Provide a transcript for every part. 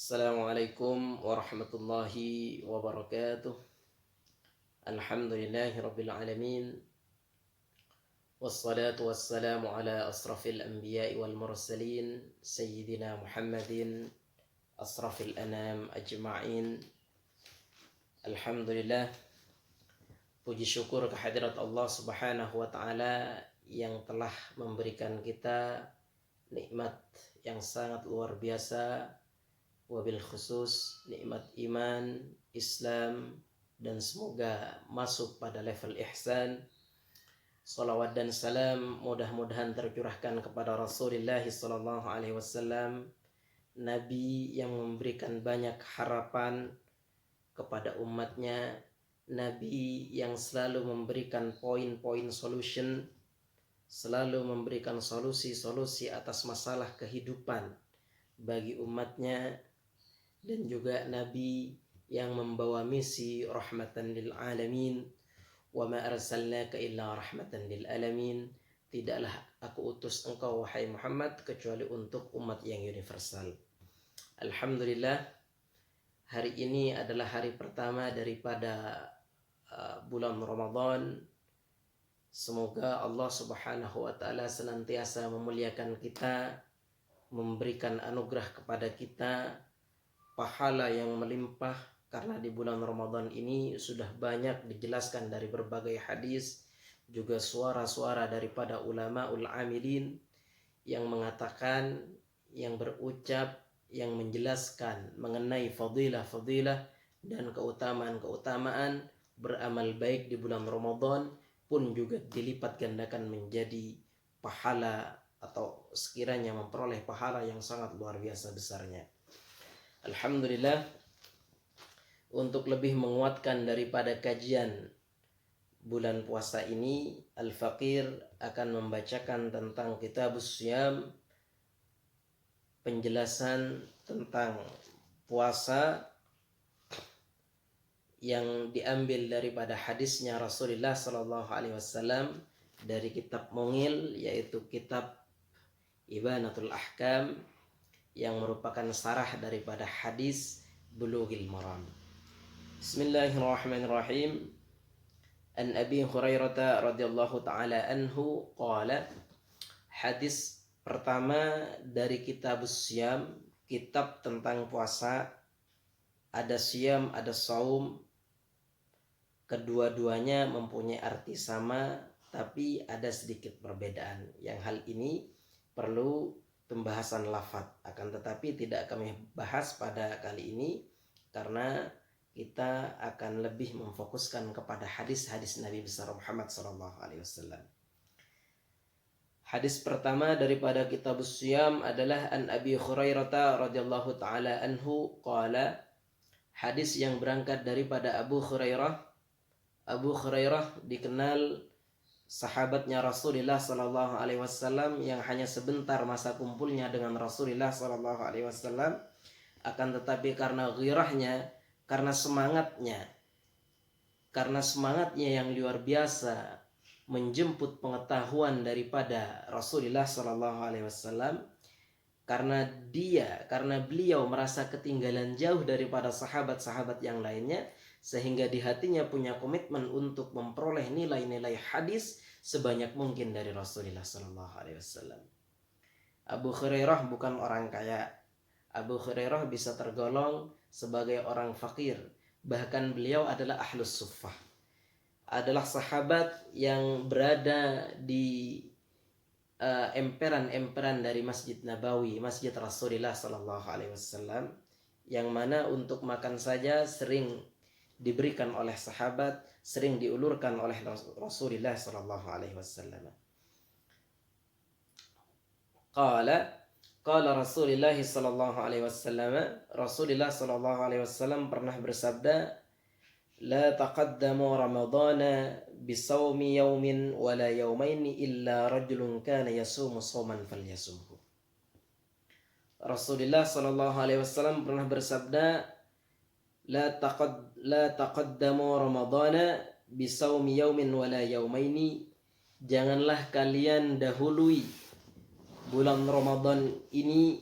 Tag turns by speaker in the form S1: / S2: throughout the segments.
S1: Assalamualaikum warahmatullahi wabarakatuh. Alhamdulillahi rabbil alamin. Wassalatu wassalamu ala asrafil anbiya'i wal mursalin Sayyidina Muhammadin asrafil anam ajma'in. Alhamdulillah, puji syukur kehadirat Allah subhanahu wa ta'ala yang telah memberikan kita nikmat yang sangat luar biasa, wabil khusus nikmat iman, Islam, dan semoga masuk pada level ihsan. Salawat dan salam mudah-mudahan tercurahkan kepada Rasulullah sallallahu alaihi wasallam, nabi yang memberikan banyak harapan kepada umatnya, nabi yang selalu memberikan poin-poin solution, selalu memberikan solusi-solusi atas masalah kehidupan bagi umatnya, dan juga nabi yang membawa misi rahmatan lil alamin. Wa ma arsalnaka illa rahmatan lil alamin. Tidaklah aku utus engkau wahai Muhammad kecuali untuk umat yang universal. Alhamdulillah, hari ini adalah hari pertama daripada bulan Ramadan. Semoga Allah subhanahu wa ta'ala senantiasa memuliakan kita, memberikan anugerah kepada kita, pahala yang melimpah, karena di bulan Ramadan ini sudah banyak dijelaskan dari berbagai hadis, juga suara-suara daripada ulama amilin yang mengatakan, yang berucap, yang menjelaskan mengenai fadilah-fadilah dan keutamaan-keutamaan beramal baik di bulan Ramadan pun juga dilipat gandakan menjadi pahala, atau sekiranya memperoleh pahala yang sangat luar biasa besarnya. Alhamdulillah, untuk lebih menguatkan daripada kajian bulan puasa ini, Al-Faqir akan membacakan tentang Kitabus Syam, penjelasan tentang puasa yang diambil daripada hadisnya Rasulullah sallallahu alaihi wasallam dari kitab Mungil, yaitu kitab Ibanatul Ahkam, yang merupakan sarah daripada hadis Bulughil Maram. Bismillahirrahmanirrahim. An Abi Hurairah radhiyallahu taala anhu qala. Hadis pertama dari Kitabus Syam, kitab tentang puasa. Ada syam, ada saum. Kedua-duanya mempunyai arti sama, tapi ada sedikit perbedaan. Yang hal ini perlu pembahasan lafaz, akan tetapi tidak kami bahas pada kali ini karena kita akan lebih memfokuskan kepada hadis-hadis Nabi besar Muhammad SAW. Hadis pertama daripada Kitabus Syam adalah an Abi Hurairah radhiyallahu taala anhu qala. Hadis yang berangkat daripada Abu Hurairah. Abu Hurairah dikenal sahabatnya Rasulullah sallallahu alaihi wasallam yang hanya sebentar masa kumpulnya dengan Rasulullah sallallahu alaihi wasallam, akan tetapi karena ghirahnya, karena semangatnya yang luar biasa menjemput pengetahuan daripada Rasulullah sallallahu alaihi wasallam, karena beliau merasa ketinggalan jauh daripada sahabat-sahabat yang lainnya, sehingga di hatinya punya komitmen untuk memperoleh nilai-nilai hadis sebanyak mungkin dari Rasulullah sallallahu alaihi wasallam. Abu Hurairah bukan orang kaya. Abu Hurairah bisa tergolong sebagai orang fakir. Bahkan beliau adalah ahlus suffah. Adalah sahabat yang berada di emperan-emperan dari Masjid Nabawi, Masjid Rasulullah sallallahu alaihi wasallam, yang mana untuk makan saja sering diberikan oleh sahabat, sering diulurkan oleh Rasulullah sallallahu alaihi wasallam. Qala Rasulullah sallallahu alaihi wasallam, Rasulullah sallallahu alaihi wasallam pernah bersabda, la taqaddamu ramadana bisawmi yawmin wala yawmaini illa rajulun kana yasumu sawman falyasumhu. Rasulullah sallallahu alaihi wasallam pernah bersabda, la taqaddamu ramadana bisawmi yawmin wala yawmaini. Janganlah kalian dahului bulan Ramadan ini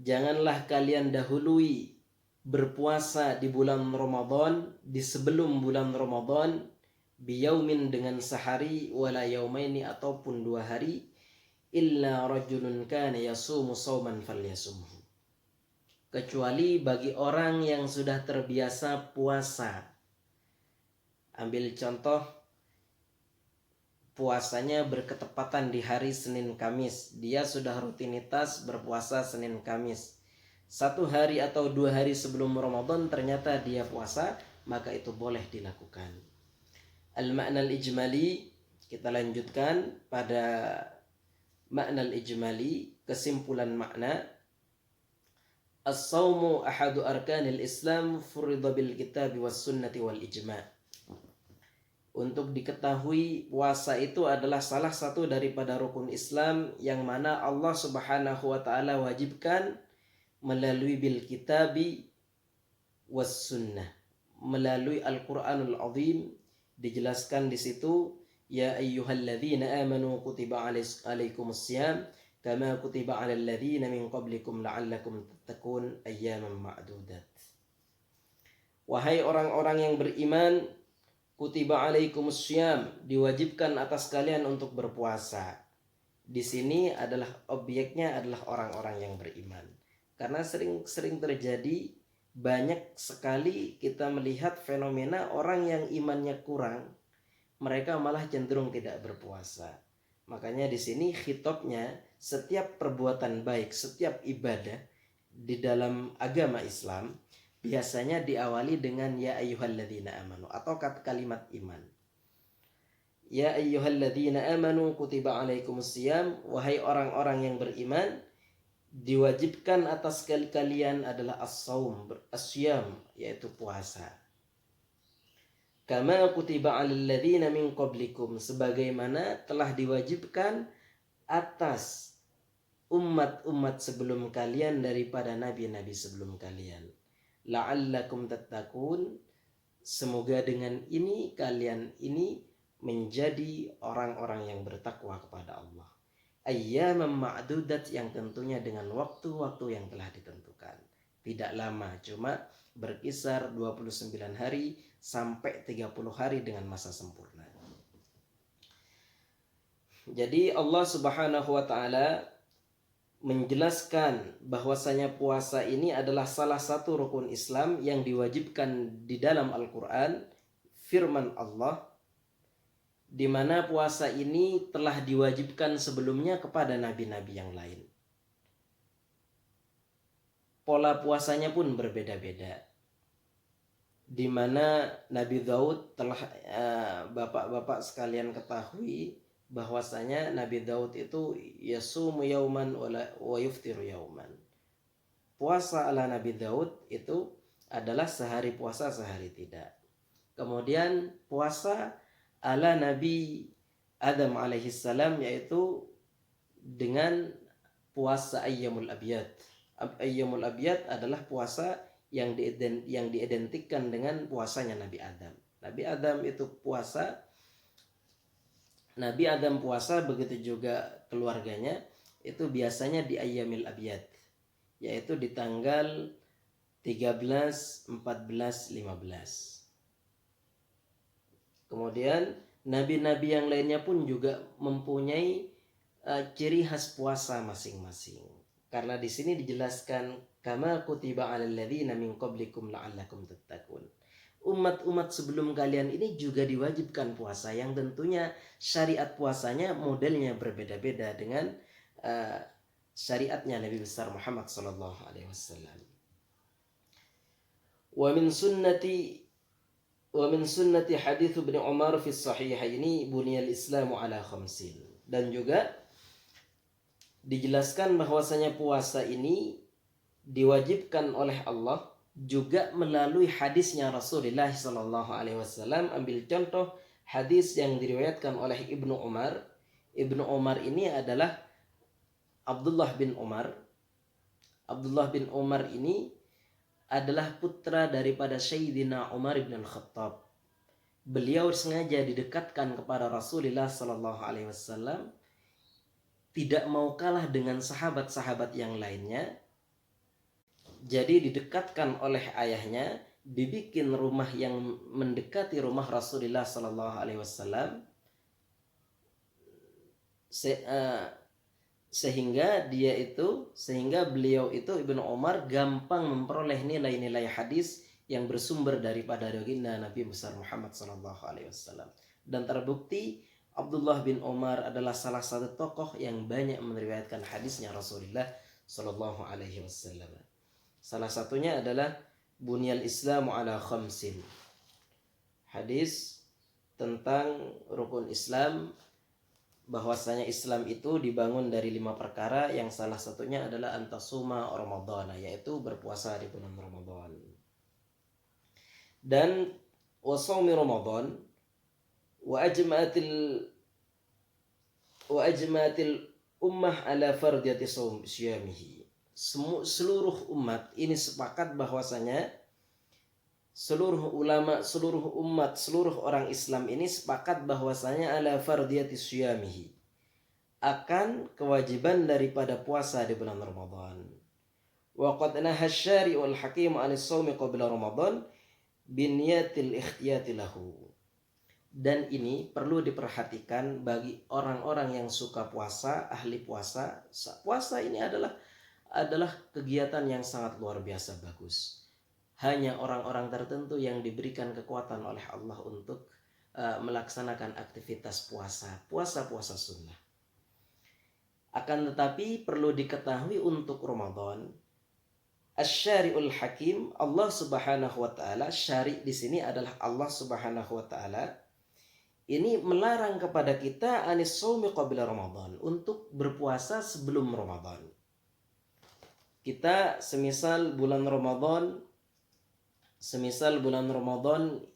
S1: janganlah kalian dahului berpuasa di bulan Ramadan, di sebelum bulan Ramadan, biyaumin dengan sehari, wala yaumaini ataupun 2 hari, illa rajulun kana yasumu sauman falyasumhu, kecuali bagi orang yang sudah terbiasa puasa. Ambil contoh, puasanya berketepatan di hari Senin Kamis. Dia sudah rutinitas berpuasa Senin Kamis. 1 hari atau 2 hari sebelum Ramadan ternyata dia puasa, maka itu boleh dilakukan. Al-ma'na al-ijmali, kita lanjutkan pada makna al-ijmali, kesimpulan makna. As-sawmu ahadu arkanil Islam furida bil kitab was sunnati wal ijma'. Untuk diketahui, puasa itu adalah salah satu daripada rukun Islam yang mana Allah Subhanahu wa taala wajibkan melalui bil kitabi was sunnah, melalui Al-Qur'anul Azim. Dijelaskan di situ, ya ayyuhalladzina amanu kutiba alaikumus syiyam kama kutiba alal ladzina min qablikum la'allakum tattaqun ayyaman ma'dudat. Wahai orang-orang yang beriman, kutiba alaikumus syiyam, diwajibkan atas kalian untuk berpuasa. Di sini adalah objeknya adalah orang-orang yang beriman. Karena sering terjadi, banyak sekali kita melihat fenomena orang yang imannya kurang, mereka malah cenderung tidak berpuasa. Makanya di sini khitabnya, setiap perbuatan baik, setiap ibadah di dalam agama Islam biasanya diawali dengan ya ayyuhalladzina amanu atau kalimat iman. Ya ayyuhalladzina amanu kutiba alaikumus syiyam, wahai orang-orang yang beriman, diwajibkan atas kalian adalah as-saum, as-syiyam, yaitu puasa. Kama kutiba alal ladzina min qablikum, sebagaimana telah diwajibkan atas umat-umat sebelum kalian daripada nabi-nabi sebelum kalian. La'allakum tattaqun, semoga dengan ini kalian ini menjadi orang-orang yang bertakwa kepada Allah. Ayyaman ma'dudat, yang tentunya dengan waktu-waktu yang telah ditentukan. Tidak lama, cuma berkisar 29 hari sampai 30 hari dengan masa sempurna. Jadi Allah Subhanahu wa taala menjelaskan bahwasanya puasa ini adalah salah satu rukun Islam yang diwajibkan di dalam Al-Quran, firman Allah, di mana puasa ini telah diwajibkan sebelumnya kepada nabi-nabi yang lain. Pola puasanya pun berbeda-beda, di mana Nabi Daud telah bapak-bapak sekalian ketahui bahwasanya Nabi Daud itu yasumu yauman wa yuftiru yauman. Puasa ala Nabi Daud itu adalah sehari puasa sehari tidak. Kemudian puasa ala Nabi Adam alaihissalam yaitu dengan puasa ayyamul abyad. Ayyamul abyad adalah puasa yang diidentikan dengan puasanya Nabi Adam. Nabi Adam itu puasa, Nabi Adam puasa, begitu juga keluarganya, itu biasanya di ayyamil abyad, yaitu di tanggal 13, 14, 15. Kemudian nabi-nabi yang lainnya pun juga mempunyai ciri khas puasa masing-masing. Karena di sini dijelaskan kama kutiba 'alal ladzina min qablikum la'allakum tattaqun. Umat-umat sebelum kalian ini juga diwajibkan puasa, yang tentunya syariat puasanya modelnya berbeda-beda dengan syariatnya Nabi besar Muhammad sallallahu alaihi wasallam. Wa min sunnati hadits Ibnu Umar fi sahihaini buniyal Islamu ala khamsin. Dan juga dijelaskan bahwasanya puasa ini diwajibkan oleh Allah juga melalui hadisnya Rasulullah sallallahu alaihi wasallam. Ambil contoh hadis yang diriwayatkan oleh Ibnu Umar. Ibnu Umar ini adalah Abdullah bin Umar. Abdullah bin Umar ini adalah putra daripada Sayyidina Umar bin Al-Khattab. Beliau sengaja didekatkan kepada Rasulullah sallallahu alaihi wasallam, tidak mau kalah dengan sahabat-sahabat yang lainnya, Jadi didekatkan oleh ayahnya, dibikin rumah yang mendekati rumah Rasulullah Sallallahu Alaihi Wasallam, sehingga beliau itu Ibnu Umar gampang memperoleh nilai-nilai hadis yang bersumber daripada baginda Nabi besar Muhammad Sallallahu Alaihi Wasallam. Dan terbukti Abdullah bin Umar adalah salah satu tokoh yang banyak meriwayatkan hadisnya Rasulullah Sallallahu Alaihi Wasallam. Salah satunya adalah Bunyal Islamu ala khamsin, hadis tentang rukun Islam, bahwasanya Islam itu dibangun dari 5 perkara, yang salah satunya adalah antasuma Ramadan, yaitu berpuasa di bulan Ramadan. Dan wasaumi Ramadan wa ajmatil ummah ala fardiyati syamihi. Seluruh umat ini sepakat bahwasanya seluruh ulama, seluruh umat, seluruh orang Islam ini sepakat bahwasanya ala fardiyati syamihi, akan kewajiban daripada puasa di bulan Ramadan. Wa qad naha asy-syari'ul hakim 'anil shaumi qabla Ramadan biniyatil ikhtiyati lahu. Dan ini perlu diperhatikan bagi orang-orang yang suka puasa, ahli puasa. Puasa ini adalah kegiatan yang sangat luar biasa bagus. Hanya orang-orang tertentu yang diberikan kekuatan oleh Allah untuk melaksanakan aktivitas puasa sunnah. Akan tetapi perlu diketahui untuk Ramadan, Asy-Syari'ul Hakim, Allah Subhanahu wa taala, syari' di sini adalah Allah Subhanahu wa taala, ini melarang kepada kita anis shaumi qabla Ramadan, untuk berpuasa sebelum Ramadan. Kita semisal bulan Ramadan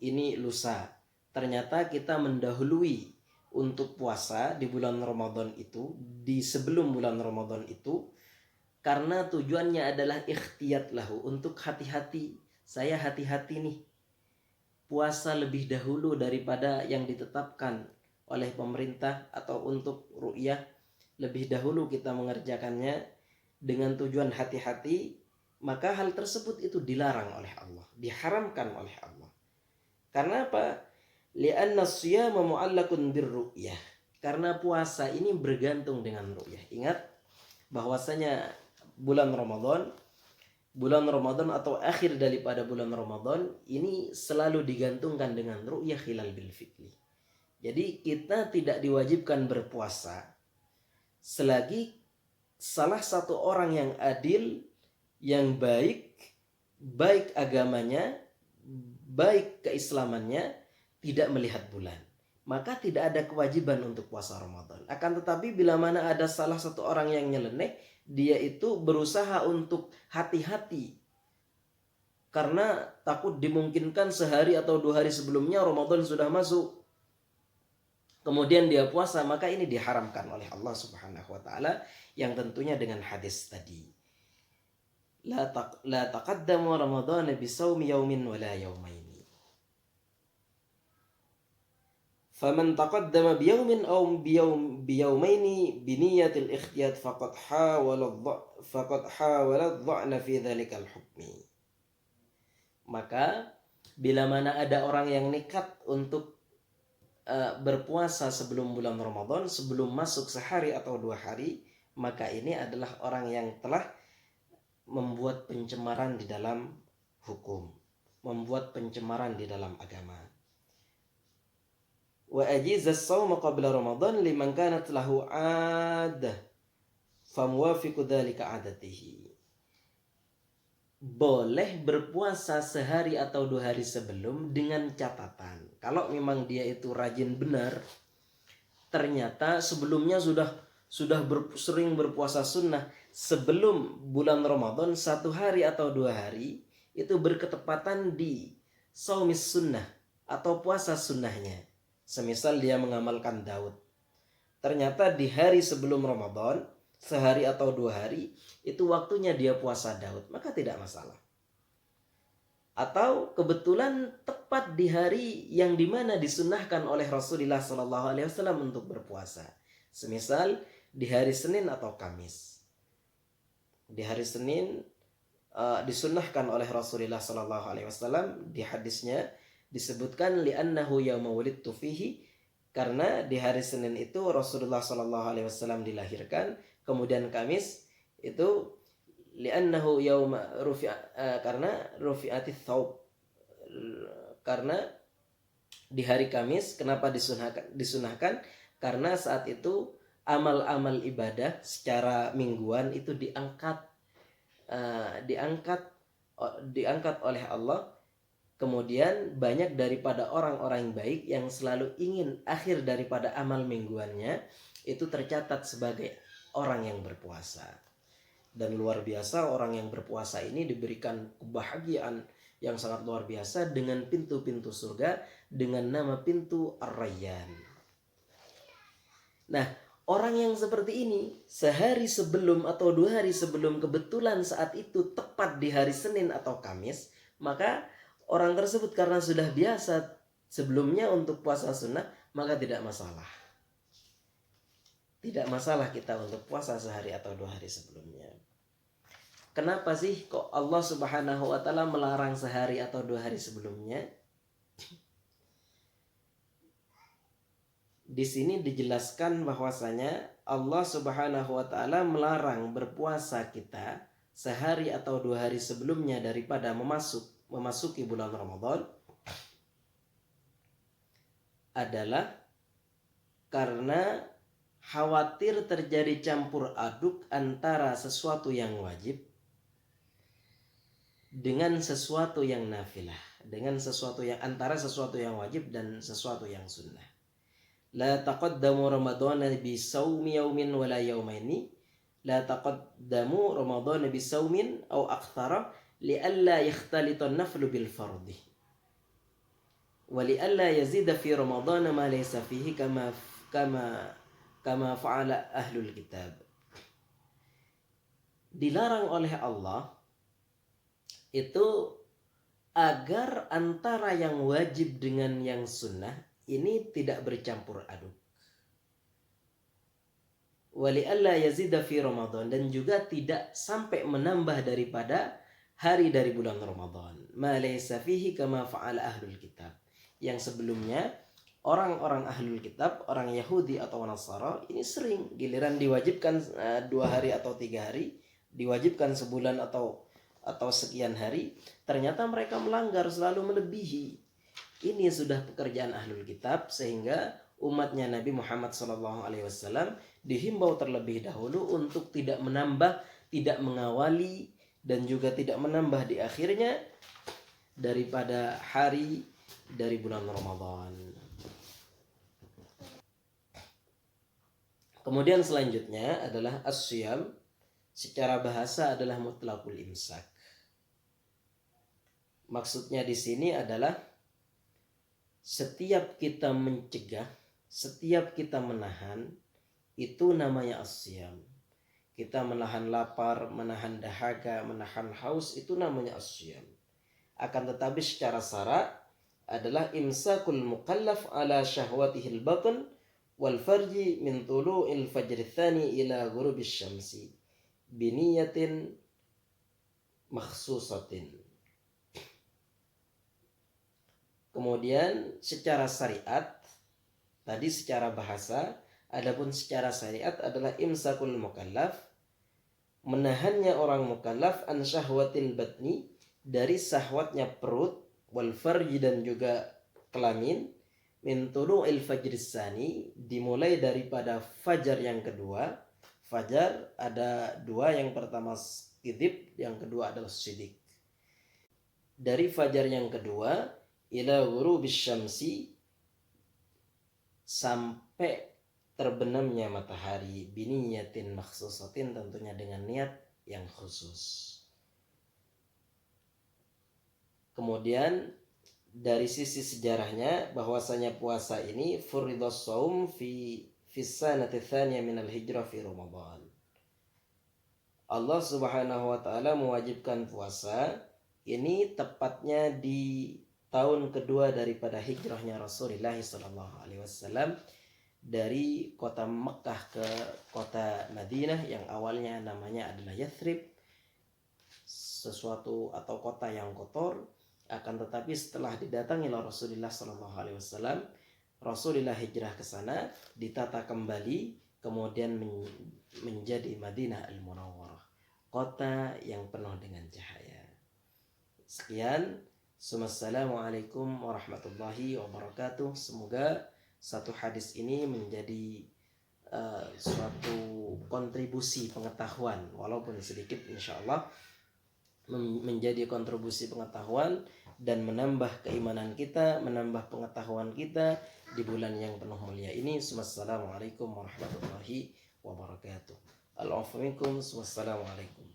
S1: ini lusa, ternyata kita mendahului untuk puasa di bulan Ramadan itu, di sebelum bulan Ramadan itu, karena tujuannya adalah ikhtiyat lahu, untuk hati-hati. Saya hati-hati nih, puasa lebih dahulu daripada yang ditetapkan oleh pemerintah, atau untuk ru'yah lebih dahulu kita mengerjakannya dengan tujuan hati-hati, maka hal tersebut itu dilarang oleh Allah, diharamkan oleh Allah. Karena apa? Li'anna as-siyama mu'allaqun birru'yah. Karena puasa ini bergantung dengan ru'yah. Ingat bahwasanya bulan Ramadan atau akhir daripada bulan Ramadan ini selalu digantungkan dengan ru'yah hilal bil fitri. Jadi kita tidak diwajibkan berpuasa selagi salah satu orang yang adil, yang baik agamanya, baik keislamannya, tidak melihat bulan, maka tidak ada kewajiban untuk puasa Ramadan. Akan tetapi bila mana ada salah satu orang yang nyeleneh, dia itu berusaha untuk hati-hati karena takut dimungkinkan sehari atau 2 hari sebelumnya Ramadan sudah masuk, kemudian dia puasa, maka ini diharamkan oleh Allah Subhanahu wa taala, yang tentunya dengan hadis tadi. La taqaddamu Ramadhana bisawmi yaumin wala yaumaini. Faman taqaddama biyaumin aw biyaumaini biniyatil ikhtiyat faqad hawala dha'na fi dhalikal hukmi. Maka bila mana ada orang yang nekat untuk berpuasa sebelum bulan Ramadan, sebelum masuk sehari atau 2 hari, maka ini adalah orang yang telah membuat pencemaran di dalam hukum, membuat pencemaran di dalam agama. Wa ajiza as-shauma qabla Ramadan liman kanat lahu 'adah famuwafiqu dzalika 'adatihi. Boleh berpuasa sehari atau 2 hari sebelum, dengan catatan kalau memang dia itu rajin benar, ternyata sebelumnya sudah sering berpuasa sunnah, sebelum bulan Ramadan 1 hari atau 2 hari itu berketepatan di shaumis sunnah atau puasa sunnahnya. Semisal dia mengamalkan Daud, ternyata di hari sebelum Ramadan sehari atau 2 hari itu waktunya dia puasa Daud, maka tidak masalah. Atau kebetulan tepat di hari yang dimana disunnahkan oleh Rasulullah SAW untuk berpuasa, semisal di hari Senin atau Kamis. Di hari Senin disunnahkan oleh Rasulullah Sallallahu Alaihi Wasallam. Di hadisnya disebutkan li'annahu yauma wulidtu fihi, karena di hari Senin itu Rasulullah Sallallahu Alaihi Wasallam dilahirkan. Kemudian Kamis itu li'annahu yauma karena rufi'atis tsaub, karena di hari Kamis kenapa disunahkan? Karena saat itu amal-amal ibadah secara mingguan itu diangkat oleh Allah. Kemudian banyak daripada orang-orang yang baik yang selalu ingin akhir daripada amal mingguannya itu tercatat sebagai orang yang berpuasa. Dan luar biasa, orang yang berpuasa ini diberikan kebahagiaan yang sangat luar biasa dengan pintu-pintu surga dengan nama pintu Ar-Rayyan. Nah, orang yang seperti ini sehari sebelum atau 2 hari sebelum, kebetulan saat itu tepat di hari Senin atau Kamis, maka orang tersebut karena sudah biasa sebelumnya untuk puasa sunnah, maka tidak masalah. Tidak masalah kita untuk puasa sehari atau 2 hari sebelumnya. Kenapa sih kok Allah Subhanahu wa taala melarang sehari atau 2 hari sebelumnya? Di sini dijelaskan bahwasanya Allah Subhanahu wa taala melarang berpuasa kita sehari atau 2 hari sebelumnya daripada memasuki bulan Ramadan adalah karena khawatir terjadi campur aduk antara sesuatu yang wajib dengan sesuatu yang nafilah, dengan sesuatu yang antara sesuatu yang wajib dan sesuatu yang sunnah. La taqaddamu ramadhana bi saumi yaumin wala yaumaini, la taqaddamu ramadhana bi saumin aw akthara li'alla yakhtalita an-naflu bil fardhi wa li'alla yazida fi ramadhana ma laysa fihi kama fa'ala ahlul kitab. Dilarang oleh Allah itu agar antara yang wajib dengan yang sunnah ini tidak bercampur aduk. Wali alla yazida fi Ramadan, dan juga tidak sampai menambah daripada hari dari bulan Ramadan. Ma laysa fihi kama fa'ala ahlul kitab. Yang sebelumnya orang-orang ahlul kitab, orang Yahudi atau Nasara ini sering giliran diwajibkan 2 hari atau 3 hari, diwajibkan sebulan atau sekian hari, ternyata mereka melanggar, selalu melebihi. Ini sudah pekerjaan ahlul kitab, sehingga umatnya Nabi Muhammad SAW dihimbau terlebih dahulu untuk tidak menambah, tidak mengawali, dan juga tidak menambah di akhirnya daripada hari dari bulan Ramadan. Kemudian selanjutnya adalah as-siyam. Secara bahasa adalah mutlaqul imsak. Maksudnya di sini adalah setiap kita mencegah, setiap kita menahan, itu namanya as-siyam. Kita menahan lapar, menahan dahaga, menahan haus, itu namanya as-siyam. Akan tetapi secara syara adalah imsakul mukallaf ala syahwatihil batn wal farji min tulu'il fajr tsani ila ghurubis syamsi biniyatin makhsusatin. Kemudian secara syariat, tadi secara bahasa, adapun secara syariat adalah imsakul mukallaf, menahannya orang mukallaf an syahwatil batni, dari syahwatnya perut, wal farji, dan juga kelamin, min tulu'il fajr tsani, dimulai daripada fajar yang kedua. Fajar ada 2, yang pertama kidib, yang kedua adalah sidik. Dari fajar yang kedua ila ghurubis syamsi, sampai terbenamnya matahari, biniyatin makhsusatin, tentunya dengan niat yang khusus. Kemudian dari sisi sejarahnya bahwasanya puasa ini furidhas shaum fi sanati tsaniyah minal hijrah fi Ramadan. Allah Subhanahu wa taala mewajibkan puasa ini tepatnya di tahun kedua daripada hijrahnya Rasulullah SAW dari kota Mekkah ke kota Madinah, yang awalnya namanya adalah Yathrib. sesuatu atau kota yang kotor. Akan tetapi setelah didatangi oleh Rasulullah SAW, Rasulullah hijrah ke sana, ditata kembali, kemudian menjadi Madinah Al-Munawwarah, kota yang penuh dengan cahaya. Sekian. Assalamualaikum warahmatullahi wabarakatuh. Semoga satu hadis ini menjadi suatu kontribusi pengetahuan, walaupun sedikit, insya Allah menjadi kontribusi pengetahuan dan menambah keimanan kita, menambah pengetahuan kita di bulan yang penuh mulia ini. Wassalamualaikum warahmatullahi wabarakatuh. Al-afwikum. Wassalamualaikum.